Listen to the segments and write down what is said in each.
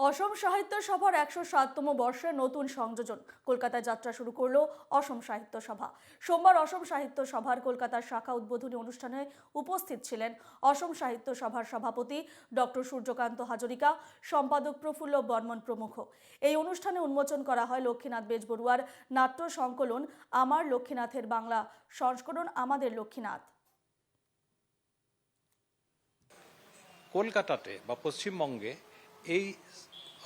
অসম সাহিত্য সভার ১০৭তম বর্ষে নতুন সংযোজন কলকাতায় যাত্রা শুরু করলো অসম সাহিত্য সভা। সোমবার অসম সাহিত্য সভার কলকাতার শাখা উদ্বোধনী অনুষ্ঠানে উপস্থিত ছিলেন অসম সাহিত্য সভার সভাপতি ডক্টর সূর্যকান্ত হাজরিকা, সম্পাদক প্রফুল্ল বর্মন প্রমুখ। এই অনুষ্ঠানে উন্মোচন করা হয় লক্ষ্মীনাথ বেজবরুয়ার নাট্য সংকলন আমার লক্ষ্মীনাথের বাংলা সংস্করণ আমাদের লক্ষ্মীনাথ। কলকাতাতে বা পশ্চিমবঙ্গে এই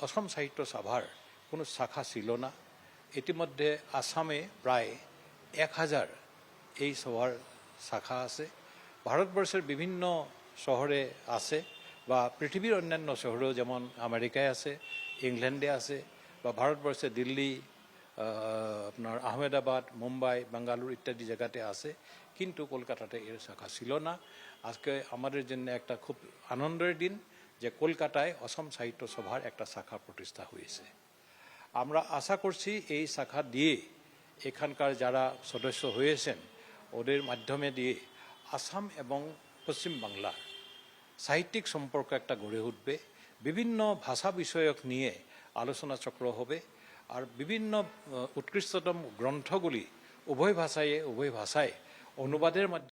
অসম সাহিত্য সভার কোনো শাখা ছিল না। ইতিমধ্যে আসামে প্রায় ১,০০০ এই সভার শাখা আছে। ভারতবর্ষের বিভিন্ন শহরে আছে বা পৃথিবীর অন্যান্য শহরেও, যেমন আমেরিকায় আছে, ইংল্যান্ডে আছে, বা ভারতবর্ষে দিল্লি, আপনার আহমেদাবাদ, মুম্বাই, বেঙ্গালুরু ইত্যাদি জায়গাতে আছে, কিন্তু কলকাতাতে এর শাখা ছিল না। আজকে আমাদের জন্য একটা খুব আনন্দের দিন যে কলকাতায় অসম সাহিত্য সভার একটা শাখা প্রতিষ্ঠা হয়েছে। আমরা আশা করছি এই শাখা দিয়ে এখানকার যারা সদস্য হয়েছেন ওদের মাধ্যমে দিয়ে আসাম এবং পশ্চিমবাংলার সাহিত্যিক সম্পর্ক একটা গড়ে উঠবে। বিভিন্ন ভাষা বিষয়ক নিয়ে আলোচনা চক্র হবে, আর বিভিন্ন উৎকৃষ্টতম গ্রন্থগুলি উভয় ভাষায় অনুবাদের মাধ্যমে